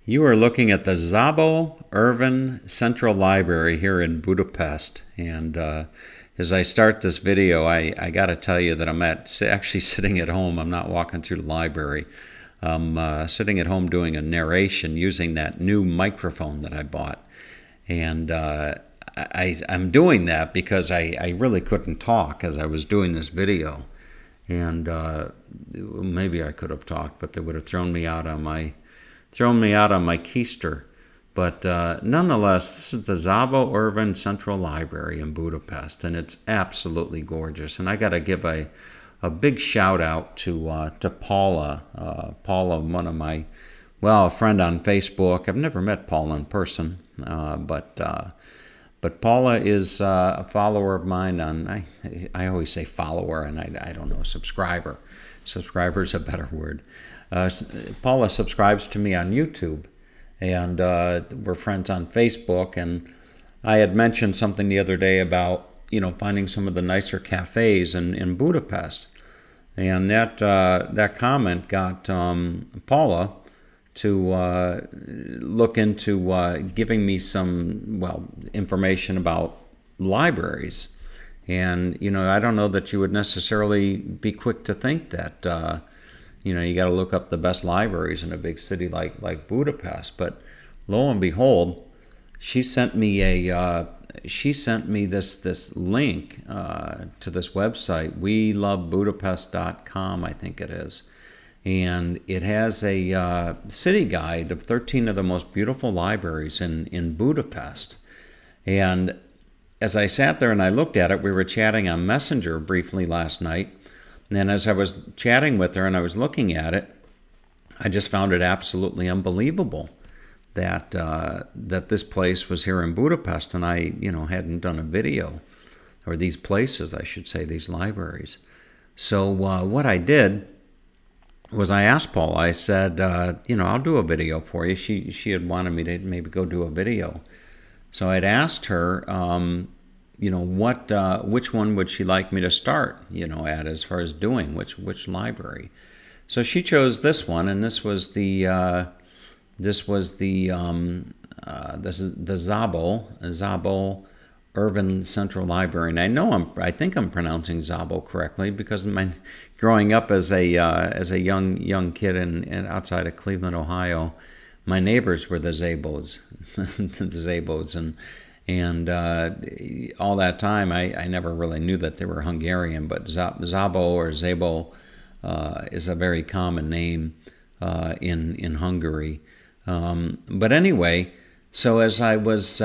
You are looking at the Szabó Ervin Central Library here in Budapest. And as I start this video, I got to tell you that I'm actually sitting at home. I'm not walking through the library. I'm sitting at home doing a narration using that new microphone that I bought. And I'm doing that because I really couldn't talk as I was doing this video. And maybe I could have talked, but they would have thrown me out on my keister. But nonetheless, this is the Szabó Ervin Central Library in Budapest, and it's absolutely gorgeous. And I got to give a big shout out to Paula. Paula, a friend on Facebook. I've never met Paula in person, but Paula is a follower of mine on, I always say follower, and I don't know, subscriber. Subscriber is a better word. Paula subscribes to me on YouTube, and we're friends on Facebook. And I had mentioned something the other day about, finding some of the nicer cafes in Budapest. And that comment got Paula to look into giving me some, information about libraries. And, I don't know that you would necessarily be quick to think that, you got to look up the best libraries in a big city like Budapest. But lo and behold, she sent me this link to this website, welovebudapest.com, I think it is. And it has a city guide of 13 of the most beautiful libraries in Budapest. And as I sat there and I looked at it, we were chatting on Messenger briefly last night. And as I was chatting with her and I was looking at it, I just found it absolutely unbelievable that this place was here in Budapest, and I, hadn't done a video, or these places, I should say, these libraries. So what I did was I asked Paula, I said, I'll do a video for you. She had wanted me to maybe go do a video. So I'd asked her, which one would she like me to start, at as far as doing, which library. So she chose this one, and this is the Szabó Ervin Central Library. And I think I'm pronouncing Szabó correctly, because growing up as a young kid in outside of Cleveland, Ohio, my neighbors were the Szabós, and all that time I never really knew that they were Hungarian. But Szabó or Szabó is a very common name in Hungary. But anyway, so as I was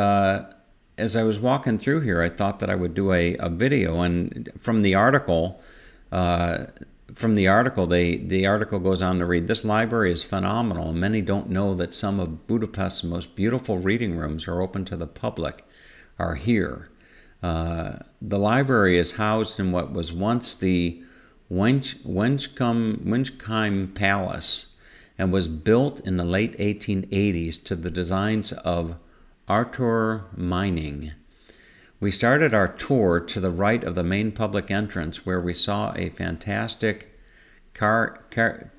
walking through here, I thought that I would do a video. And from the article, the article goes on to read, "This library is phenomenal, and many don't know that some of Budapest's most beautiful reading rooms are open to the public are here. The library is housed in what was once the Winchcombe Palace, and was built in the late 1880s to the designs of Arthur Meining. We started our tour to the right of the main public entrance, where we saw a fantastic caryatid,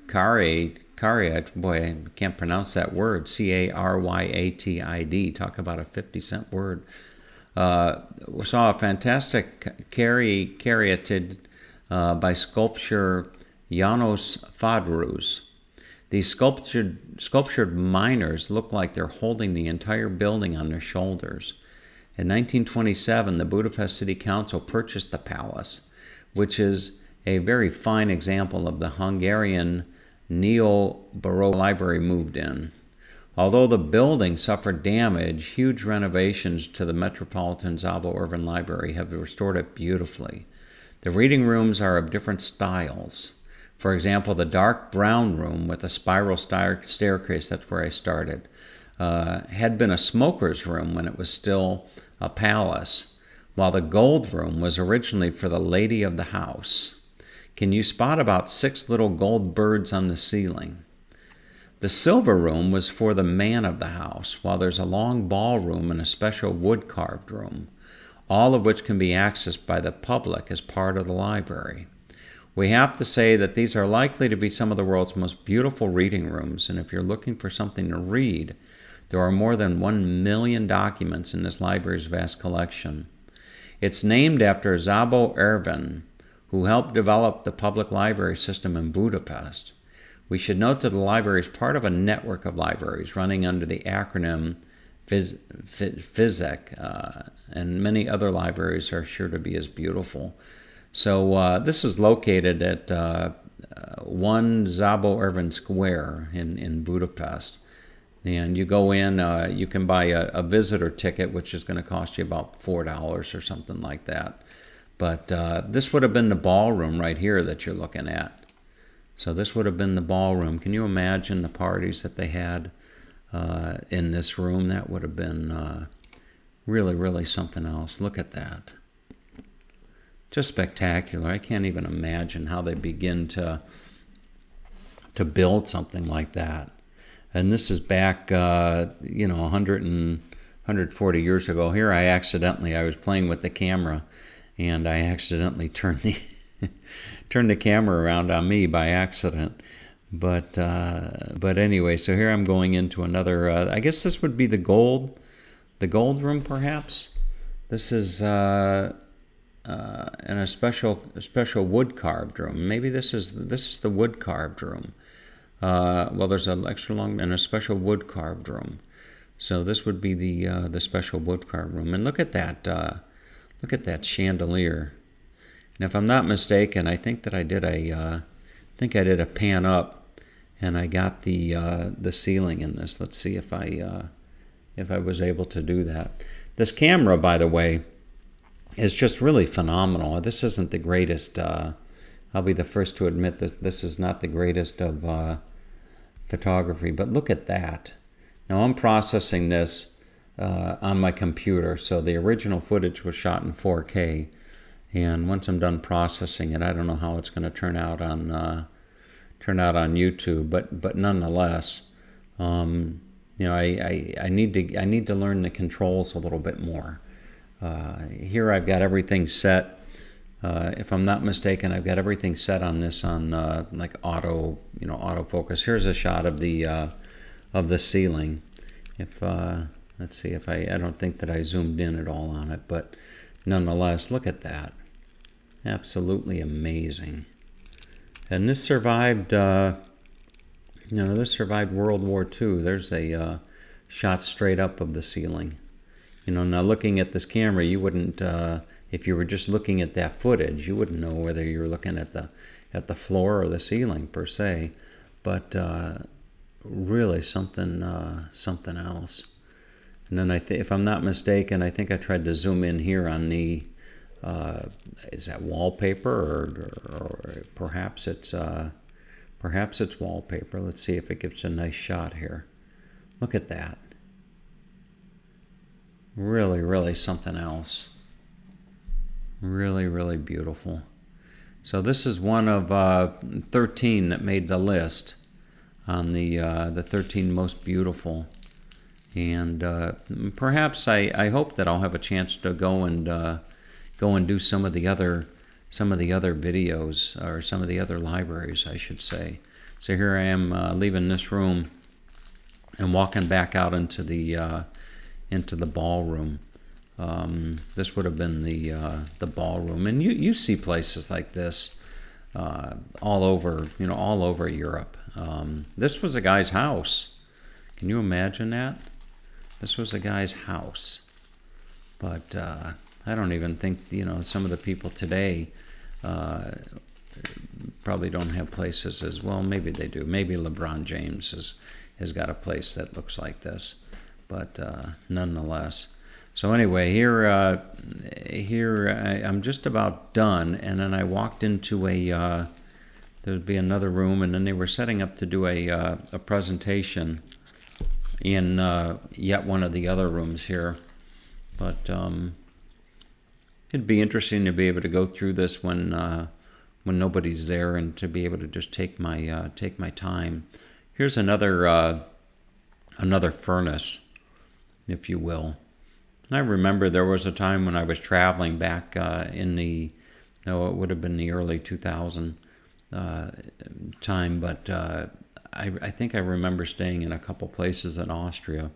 boy, I can't pronounce that word, caryatid, talk about a 50-cent word. We saw a fantastic caryatid by sculptor János Fadrus. These sculptured miners look like they're holding the entire building on their shoulders. In 1927, the Budapest City Council purchased the palace, which is a very fine example of the Hungarian neo-Baroque library moved in. Although the building suffered damage, huge renovations to the Metropolitan Szabó Ervin Library have restored it beautifully. The reading rooms are of different styles. For example, the dark brown room with a spiral staircase, that's where I started, had been a smoker's room when it was still a palace, while the gold room was originally for the lady of the house. Can you spot about 6 little gold birds on the ceiling? The silver room was for the man of the house, while there's a long ballroom and a special wood-carved room, all of which can be accessed by the public as part of the library. We have to say that these are likely to be some of the world's most beautiful reading rooms, and if you're looking for something to read, there are more than 1 million documents in this library's vast collection. It's named after Szabó Ervin, who helped develop the public library system in Budapest. We should note that the library is part of a network of libraries running under the acronym FIZEC, and many other libraries are sure to be as beautiful. So this is located at 1 Szabó Ervin Square in Budapest. And you go in, you can buy a visitor ticket, which is going to cost you about $4 or something like that. But this would have been the ballroom right here that you're looking at. So this would have been the ballroom. Can you imagine the parties that they had in this room? That would have been really, really something else. Look at that. Just spectacular. I can't even imagine how they begin to build something like that. And this is back, 140 years ago. Here I was playing with the camera, and I accidentally turned the camera around on me by accident. But anyway, so here I'm going into another, I guess this would be the gold room perhaps. This is in a special wood carved room. Maybe this is the wood carved room. There's an extra long and a special wood carved room. So this would be the special wood carved room. And look at that chandelier. And if I'm not mistaken, I think that I did a pan up, and I got the ceiling in this. Let's see if I was able to do that. This camera, by the way, is just really phenomenal. This isn't the greatest. I'll be the first to admit that this is not the greatest of photography, but look at that. Now I'm processing this on my computer, so the original footage was shot in 4K, and once I'm done processing it, I don't know how it's going to turn out on YouTube, but nonetheless, I need to learn the controls a little bit more. Here I've got everything set. If I'm not mistaken, I've got everything set on this on like autofocus. Here's a shot of the ceiling. If let's see if I don't think that I zoomed in at all on it, but nonetheless, look at that. Absolutely amazing. And this survived World War II. There's a shot straight up of the ceiling. Now looking at this camera, you wouldn't, if you were just looking at that footage, you wouldn't know whether you were looking at the floor or the ceiling per se. But really something else. And then if I'm not mistaken, I think I tried to zoom in here on the. Is that wallpaper or perhaps it's wallpaper? Let's see if it gives a nice shot here. Look at that. Really, really something else. Really, really beautiful. So this is one of 13 that made the list on the 13 most beautiful. And perhaps I hope that I'll have a chance to go and do some of the other videos, or some of the other libraries, I should say. So here I am leaving this room and walking back out into the ballroom. This would have been the ballroom, and you see places like this all over Europe. This was a guy's house. Can you imagine that? This was a guy's house, but I don't even think some of the people today probably don't have places as well. Maybe they do. Maybe LeBron James has got a place that looks like this, but nonetheless. So anyway, here I'm just about done, and then I walked into there'd be another room, and then they were setting up to do a presentation in yet one of the other rooms here, but it'd be interesting to be able to go through this when nobody's there, and to be able to just take my time. Here's another furnace, if you will. And I remember there was a time when I was traveling back it would have been the early 2000s. time, but I think I remember staying in a couple places in Austria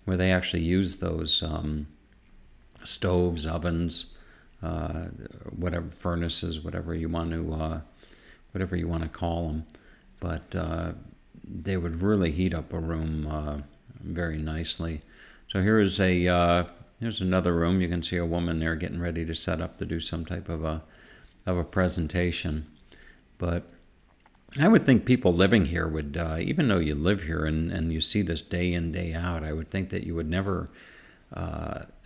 where they actually use those stoves, ovens, whatever, furnaces, whatever you want to call them. But they would really heat up a room very nicely. So here's another room. You can see a woman there getting ready to set up to do some type of a presentation. But I would think people living here would, even though you live here and you see this day in, day out, I would think that you would never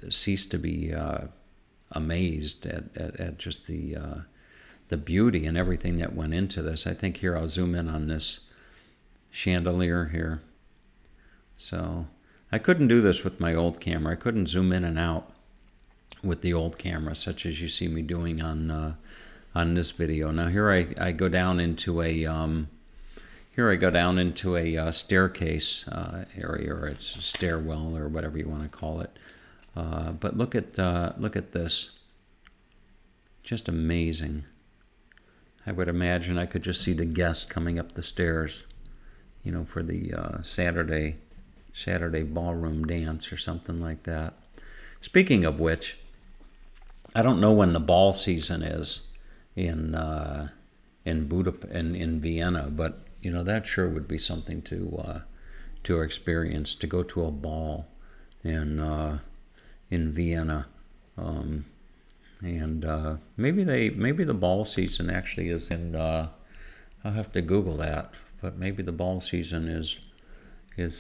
cease to be amazed at just the beauty and everything that went into this. I think here I'll zoom in on this chandelier here. So I couldn't do this with my old camera. I couldn't zoom in and out with the old camera, such as you see me doing on this video. Now here I go down into a staircase area, or it's a stairwell, or whatever you want to call it. But look at this, just amazing. I would imagine I could just see the guests coming up the stairs, for the Saturday ballroom dance or something like that. Speaking of which, I don't know when the ball season is in Budapest, in Vienna, but that sure would be something to experience, to go to a ball in Vienna, and maybe the ball season actually is in. I'll have to Google that, but maybe the ball season is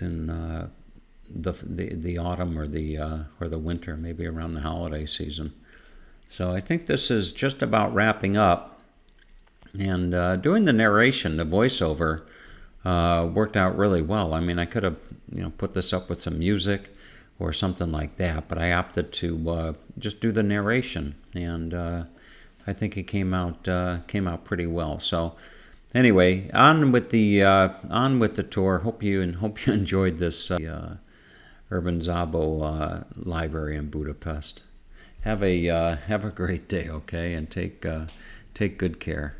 in the autumn or the winter, maybe around the holiday season. So I think this is just about wrapping up, and doing the narration, the voiceover, worked out really well. I mean, I could have put this up with some music or something like that, but I opted to just do the narration, and I think it came out pretty well. So anyway, on with the tour. Hope you enjoyed this Ervin Szabó library in Budapest. Have a great day, okay, and take good care.